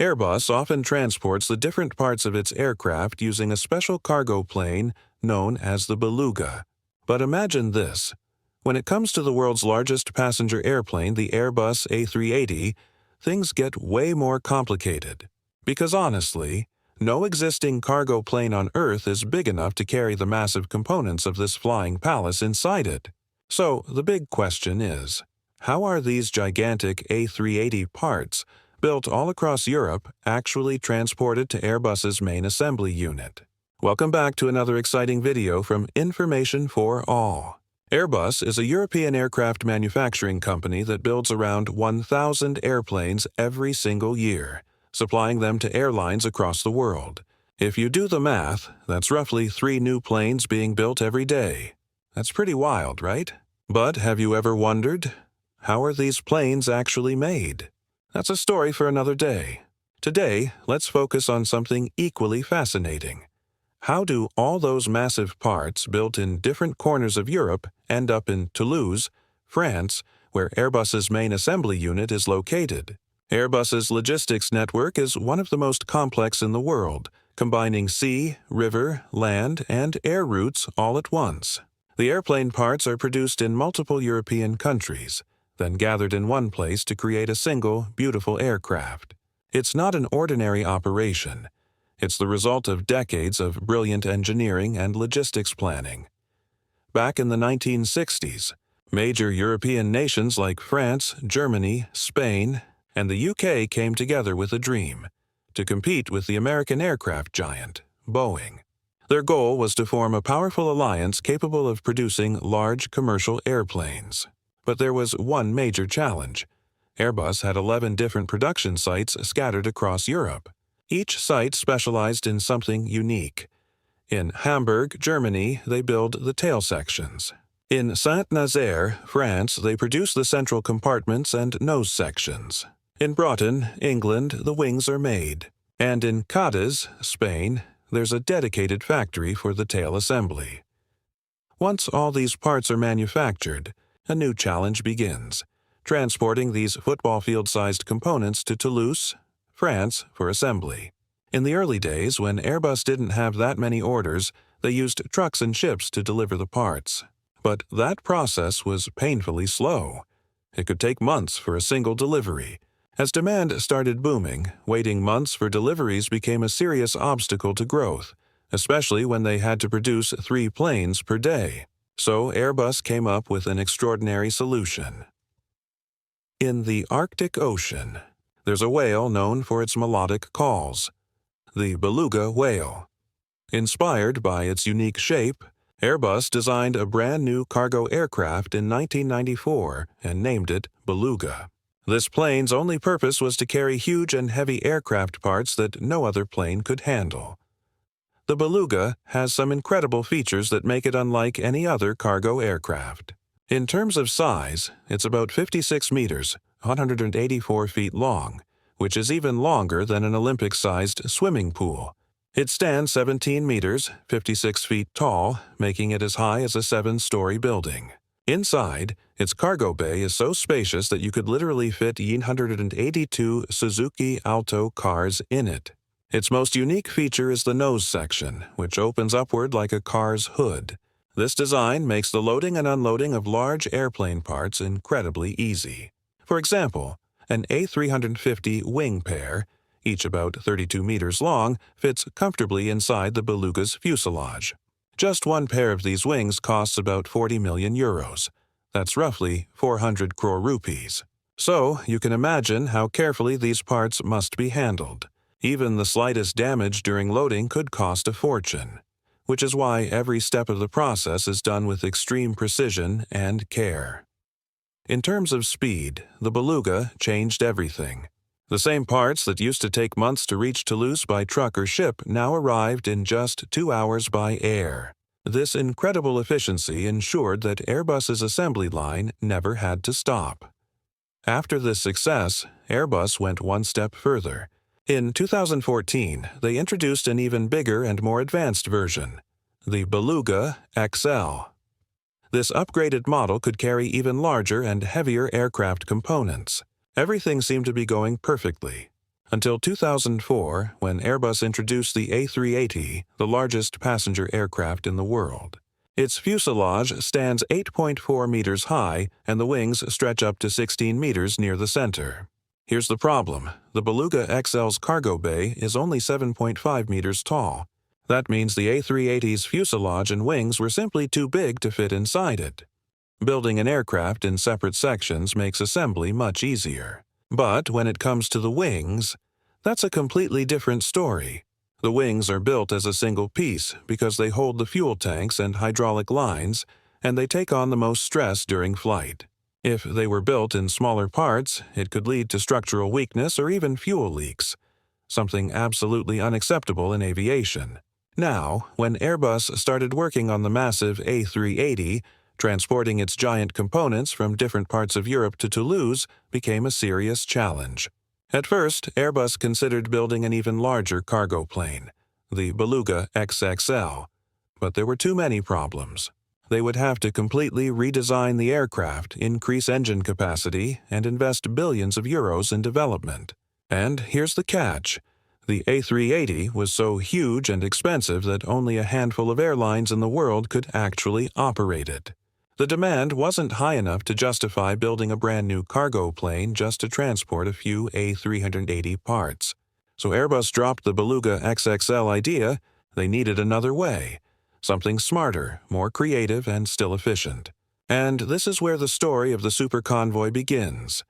Airbus often transports the different parts of its aircraft using a special cargo plane known as the Beluga. But imagine this. When it comes to the world's largest passenger airplane, the Airbus A380, things get way more complicated. Because honestly, no existing cargo plane on Earth is big enough to carry the massive components of this flying palace inside it. So the big question is, how are these gigantic A380 parts, built all across Europe, actually transported to Airbus's main assembly unit? Welcome back to another exciting video from Information for All. Airbus is a European aircraft manufacturing company that builds around 1,000 airplanes every single year, supplying them to airlines across the world. If you do the math, that's roughly 3 new planes being built every day. That's pretty wild, right? But have you ever wondered, how are these planes actually made? That's a story for another day. Today, let's focus on something equally fascinating. How do all those massive parts built in different corners of Europe end up in Toulouse, France, where Airbus's main assembly unit is located? Airbus's logistics network is one of the most complex in the world, combining sea, river, land, and air routes all at once. The airplane parts are produced in multiple European countries, then gathered in one place to create a single, beautiful aircraft. It's not an ordinary operation. It's the result of decades of brilliant engineering and logistics planning. Back in the 1960s, major European nations like France, Germany, Spain, and the UK came together with a dream: to compete with the American aircraft giant, Boeing. Their goal was to form a powerful alliance capable of producing large commercial airplanes. But there was one major challenge. Airbus had 11 different production sites scattered across Europe. Each site specialized in something unique. In Hamburg, Germany, they build the tail sections. In Saint-Nazaire, France, they produce the central compartments and nose sections. In Broughton, England, the wings are made. And in Cádiz, Spain, there's a dedicated factory for the tail assembly. Once all these parts are manufactured, a new challenge begins: transporting these football field-sized components to Toulouse, France, for assembly. In the early days, when Airbus didn't have that many orders, they used trucks and ships to deliver the parts. But that process was painfully slow. It could take months for a single delivery. As demand started booming, waiting months for deliveries became a serious obstacle to growth, especially when they had to produce 3 planes per day. So Airbus came up with an extraordinary solution. In the Arctic Ocean, there's a whale known for its melodic calls, the beluga whale. Inspired by its unique shape, Airbus designed a brand new cargo aircraft in 1994 and named it Beluga. This plane's only purpose was to carry huge and heavy aircraft parts that no other plane could handle. The Beluga has some incredible features that make it unlike any other cargo aircraft. In terms of size, it's about 56 meters, 184 feet long, which is even longer than an Olympic-sized swimming pool. It stands 17 meters, 56 feet tall, making it as high as a 7-story building. Inside, its cargo bay is so spacious that you could literally fit 182 Suzuki Alto cars in it. Its most unique feature is the nose section, which opens upward like a car's hood. This design makes the loading and unloading of large airplane parts incredibly easy. For example, an A350 wing pair, each about 32 meters long, fits comfortably inside the Beluga's fuselage. Just one pair of these wings costs about 40 million euros. That's roughly 400 crore rupees. So you can imagine how carefully these parts must be handled. Even the slightest damage during loading could cost a fortune, which is why every step of the process is done with extreme precision and care. In terms of speed, the Beluga changed everything. The same parts that used to take months to reach Toulouse by truck or ship now arrived in just 2 hours by air. This incredible efficiency ensured that Airbus's assembly line never had to stop. After this success, Airbus went one step further. In 2014, they introduced an even bigger and more advanced version, the Beluga XL. This upgraded model could carry even larger and heavier aircraft components. Everything seemed to be going perfectly, until 2004 when Airbus introduced the A380, the largest passenger aircraft in the world. Its fuselage stands 8.4 meters high and the wings stretch up to 16 meters near the center. Here's the problem. The Beluga XL's cargo bay is only 7.5 meters tall. That means the A380's fuselage and wings were simply too big to fit inside it. Building an aircraft in separate sections makes assembly much easier. But when it comes to the wings, that's a completely different story. The wings are built as a single piece because they hold the fuel tanks and hydraulic lines, and they take on the most stress during flight. If they were built in smaller parts, it could lead to structural weakness or even fuel leaks, something absolutely unacceptable in aviation. Now, when Airbus started working on the massive A380, transporting its giant components from different parts of Europe to Toulouse became a serious challenge. At first, Airbus considered building an even larger cargo plane, the Beluga XXL, but there were too many problems. They would have to completely redesign the aircraft, increase engine capacity, and invest billions of euros in development. And here's the catch. The A380 was so huge and expensive that only a handful of airlines in the world could actually operate it. The demand wasn't high enough to justify building a brand new cargo plane just to transport a few A380 parts. So Airbus dropped the Beluga XXL idea. They needed another way, something smarter, more creative, and still efficient. And this is where the story of the Super Convoy begins,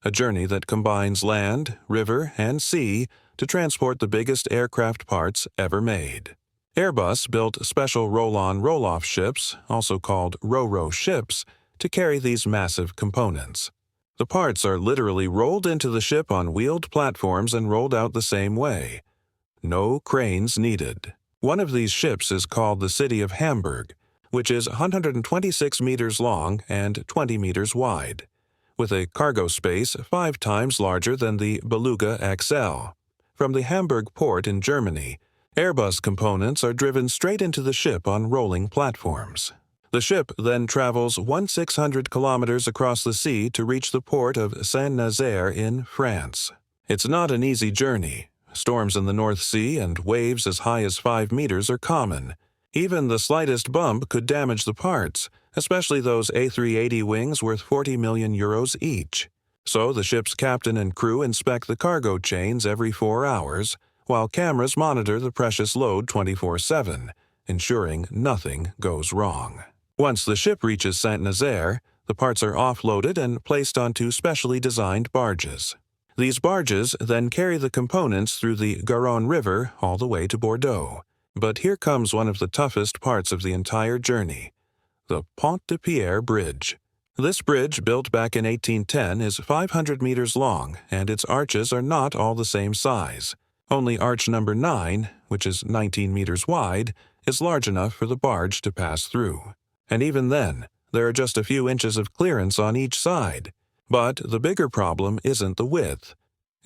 a journey that combines land, river, and sea to transport the biggest aircraft parts ever made. Airbus built special roll-on roll-off ships, also called ro-ro ships, to carry these massive components. The parts are literally rolled into the ship on wheeled platforms and rolled out the same way. No cranes needed. One of these ships is called the City of Hamburg, which is 126 meters long and 20 meters wide, with a cargo space 5 times larger than the Beluga XL. From the Hamburg port in Germany, Airbus components are driven straight into the ship on rolling platforms. The ship then travels 1,600 kilometers across the sea to reach the port of Saint-Nazaire in France. It's not an easy journey. Storms in the North Sea and waves as high as 5 meters are common. Even the slightest bump could damage the parts, especially those A380 wings worth 40 million euros each. So the ship's captain and crew inspect the cargo chains every 4 hours, while cameras monitor the precious load 24/7, ensuring nothing goes wrong. Once the ship reaches Saint-Nazaire, the parts are offloaded and placed onto specially designed barges. These barges then carry the components through the Garonne River all the way to Bordeaux. But here comes one of the toughest parts of the entire journey, the Pont de Pierre Bridge. This bridge, built back in 1810, is 500 meters long, and its arches are not all the same size. Only arch number 9, which is 19 meters wide, is large enough for the barge to pass through. And even then, there are just a few inches of clearance on each side. But the bigger problem isn't the width.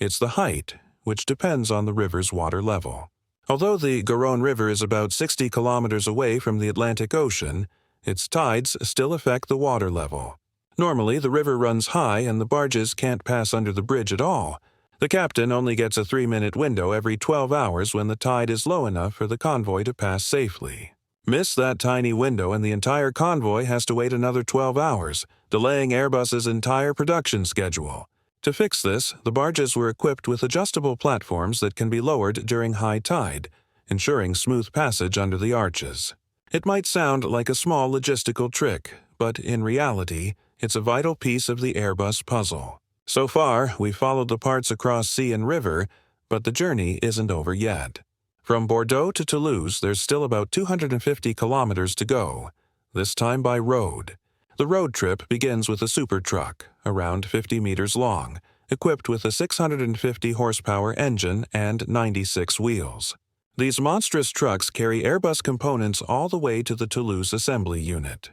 It's the height, which depends on the river's water level. Although the Garonne River is about 60 kilometers away from the Atlantic Ocean, its tides still affect the water level. Normally, the river runs high and the barges can't pass under the bridge at all. The captain only gets a 3-minute window every 12 hours when the tide is low enough for the convoy to pass safely. Miss that tiny window and the entire convoy has to wait another 12 hours, delaying Airbus's entire production schedule. To fix this, the barges were equipped with adjustable platforms that can be lowered during high tide, ensuring smooth passage under the arches. It might sound like a small logistical trick, but in reality, it's a vital piece of the Airbus puzzle. So far, we've followed the parts across sea and river, but the journey isn't over yet. From Bordeaux to Toulouse, there's still about 250 kilometers to go, this time by road. The road trip begins with a super truck, around 50 meters long, equipped with a 650 horsepower engine and 96 wheels. These monstrous trucks carry Airbus components all the way to the Toulouse assembly unit.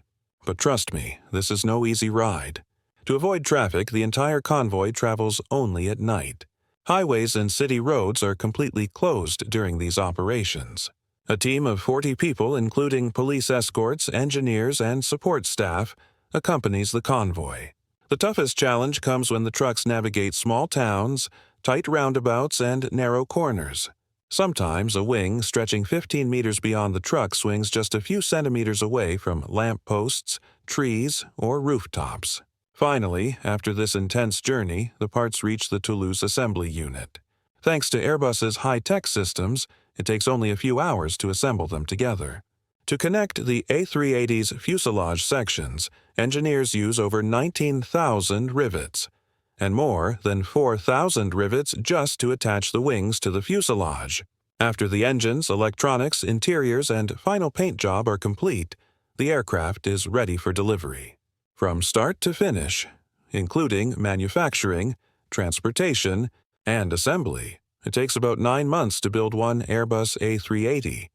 But trust me, this is no easy ride. To avoid traffic, the entire convoy travels only at night. Highways and city roads are completely closed during these operations. A team of 40 people, including police escorts, engineers, and support staff, accompanies the convoy. The toughest challenge comes when the trucks navigate small towns, tight roundabouts, and narrow corners. Sometimes a wing stretching 15 meters beyond the truck swings just a few centimeters away from lamp posts, trees, or rooftops. Finally, after this intense journey, the parts reach the Toulouse assembly unit. Thanks to Airbus's high-tech systems, it takes only a few hours to assemble them together. To connect the A380's fuselage sections, engineers use over 19,000 rivets, and more than 4,000 rivets just to attach the wings to the fuselage. After the engines, electronics, interiors, and final paint job are complete, the aircraft is ready for delivery. From start to finish, including manufacturing, transportation, and assembly, it takes about 9 months to build one Airbus A380.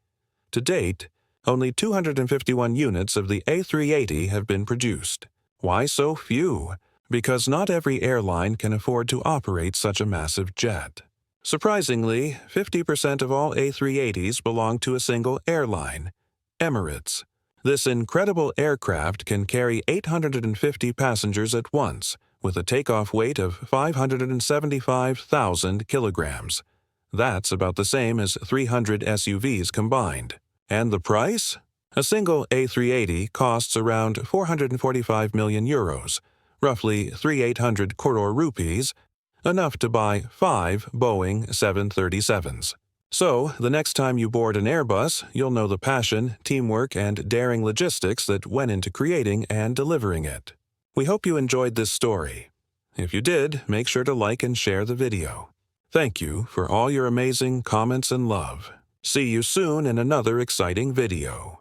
To date, only 251 units of the A380 have been produced. Why so few? Because not every airline can afford to operate such a massive jet. Surprisingly, 50% of all A380s belong to a single airline, Emirates. This incredible aircraft can carry 850 passengers at once, with a takeoff weight of 575,000 kilograms. That's about the same as 300 SUVs combined. And the price? A single A380 costs around 445 million euros, roughly 3,800 crore rupees, enough to buy 5 Boeing 737s. So, the next time you board an Airbus, you'll know the passion, teamwork, and daring logistics that went into creating and delivering it. We hope you enjoyed this story. If you did, make sure to like and share the video. Thank you for all your amazing comments and love. See you soon in another exciting video.